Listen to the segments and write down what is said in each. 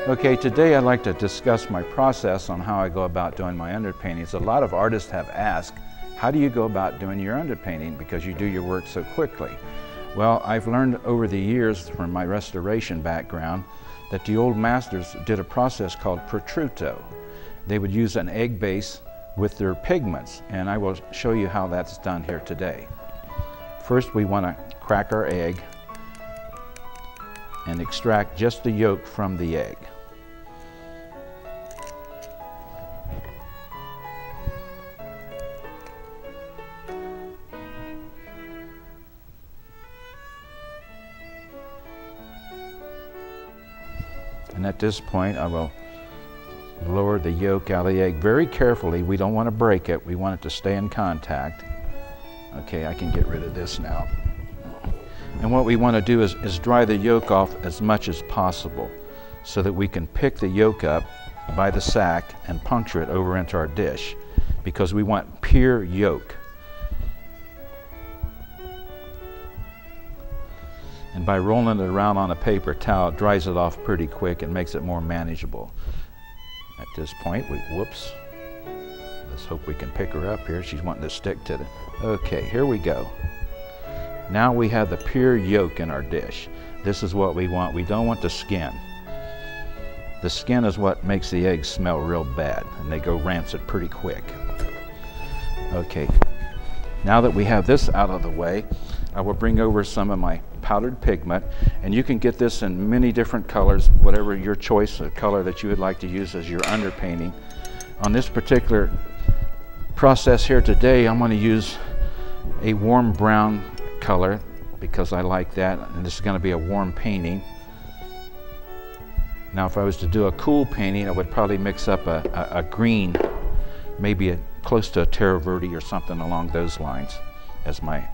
Okay, today I'd like to discuss my process on how I go about doing my underpaintings. A lot of artists have asked, how do you go about doing your underpainting because you do your work so quickly? Well, I've learned over the years from my restoration background that the old masters did a process called protruto. They would use an egg base with their pigments, and I will show you how that's done here today. First, we want to crack our egg and extract just the yolk from the egg. And at this point, I will lower the yolk out of the egg very carefully. We don't want to break it. We want it to stay in contact. Okay, I can get rid of this now. And what we want to do is dry the yolk off as much as possible so that we can pick the yolk up by the sack and puncture it over into our dish because we want pure yolk. And by rolling it around on a paper towel, it dries it off pretty quick and makes it more manageable. At this point, whoops. Let's hope we can pick her up here. She's wanting to stick to it. Okay, here we go. Now we have the pure yolk in our dish. This is what we want. We don't want the skin. The skin is what makes the eggs smell real bad, and they go rancid pretty quick. Okay, now that we have this out of the way, I will bring over some of my powdered pigment, and you can get this in many different colors, whatever your choice of color that you would like to use as your underpainting. On this particular process here today, I'm going to use a warm brown color because I like that, and this is going to be a warm painting. Now if I was to do a cool painting, I would probably mix up a green, maybe close to a terra verde or something along those lines as my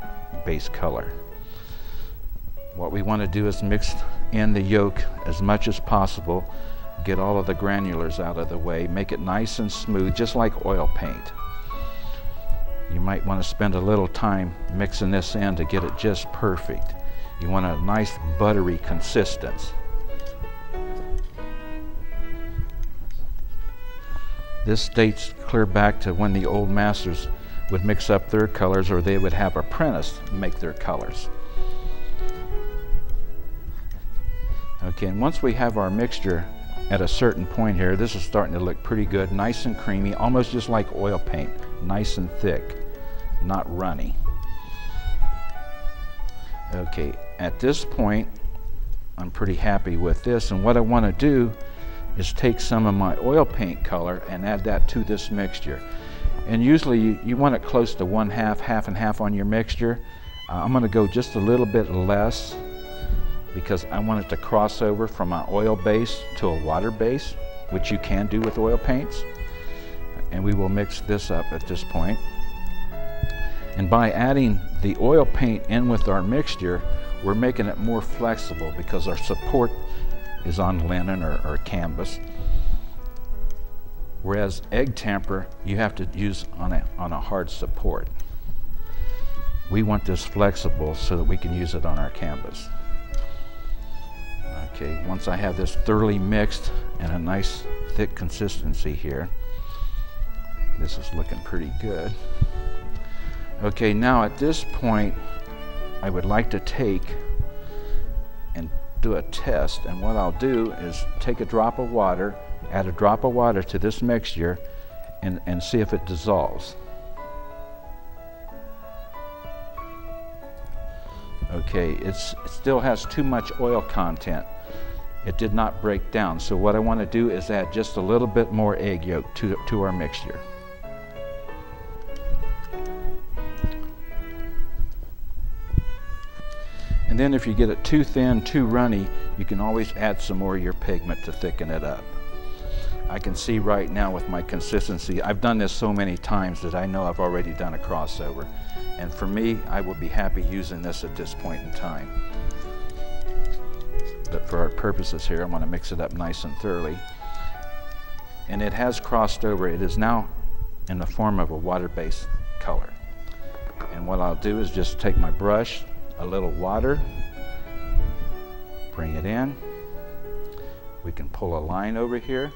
base color. What we want to do is mix in the yolk as much as possible, get all of the granulars out of the way, make it nice and smooth, just like oil paint. You might want to spend a little time mixing this in to get it just perfect. You want a nice buttery consistence. This dates clear back to when the old masters would mix up their colors, or they would have apprentices make their colors. Okay, and once we have our mixture at a certain point here, this is starting to look pretty good, nice and creamy, almost just like oil paint, nice and thick, not runny. Okay, at this point, I'm pretty happy with this, and what I want to do is take some of my oil paint color and add that to this mixture. And usually you want it close to half and half on your mixture. I'm going to go just a little bit less because I want it to cross over from an oil base to a water base, which you can do with oil paints. And we will mix this up at this point. And by adding the oil paint in with our mixture, we're making it more flexible because our support is on linen or canvas. Whereas egg tamper, you have to use on a hard support. We want this flexible so that we can use it on our canvas. Okay, once I have this thoroughly mixed and a nice thick consistency here, this is looking pretty good. Okay, now at this point, I would like to take and do a test, and what I'll do is take a drop of water, add a drop of water to this mixture, and see if it dissolves. Okay, it still has too much oil content. It did not break down, so what I want to do is add just a little bit more egg yolk to our mixture. And then if you get it too thin, too runny, you can always add some more of your pigment to thicken it up. I can see right now with my consistency, I've done this so many times that I know I've already done a crossover. And for me, I will be happy using this at this point in time. But for our purposes here, I want to mix it up nice and thoroughly. And it has crossed over. It is now in the form of a water-based color. And what I'll do is just take my brush, a little water, bring it in, We can pull a line over here.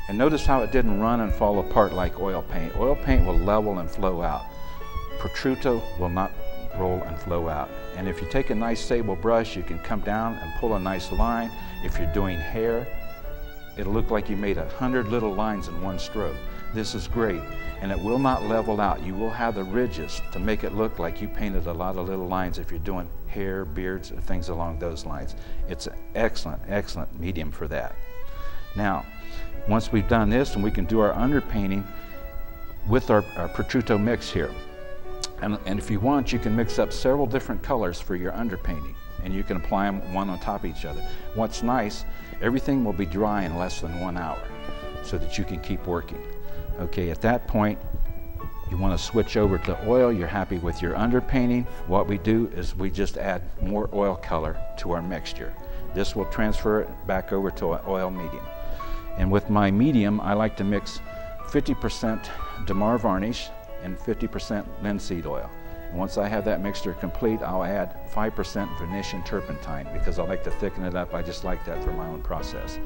And notice how it didn't run and fall apart like oil paint. Oil paint will level and flow out. Prosciutto will not roll and flow out. And if you take a nice sable brush, you can come down and pull a nice line. If you're doing hair, it'll look like you made 100 little lines in one stroke. This is great, and it will not level out. You will have the ridges to make it look like you painted a lot of little lines if you're doing hair, beards, or things along those lines. It's an excellent, excellent medium for that. Now, once we've done this, and we can do our underpainting with our prosciutto mix here. And if you want, you can mix up several different colors for your underpainting, and you can apply them one on top of each other. What's nice, everything will be dry in less than 1 hour so that you can keep working. Okay, at that point, you want to switch over to oil. You're happy with your underpainting. What we do is we just add more oil color to our mixture. This will transfer it back over to an oil medium. And with my medium, I like to mix 50% Damar varnish and 50% linseed oil. And once I have that mixture complete, I'll add 5% Venetian turpentine because I like to thicken it up. I just like that for my own process.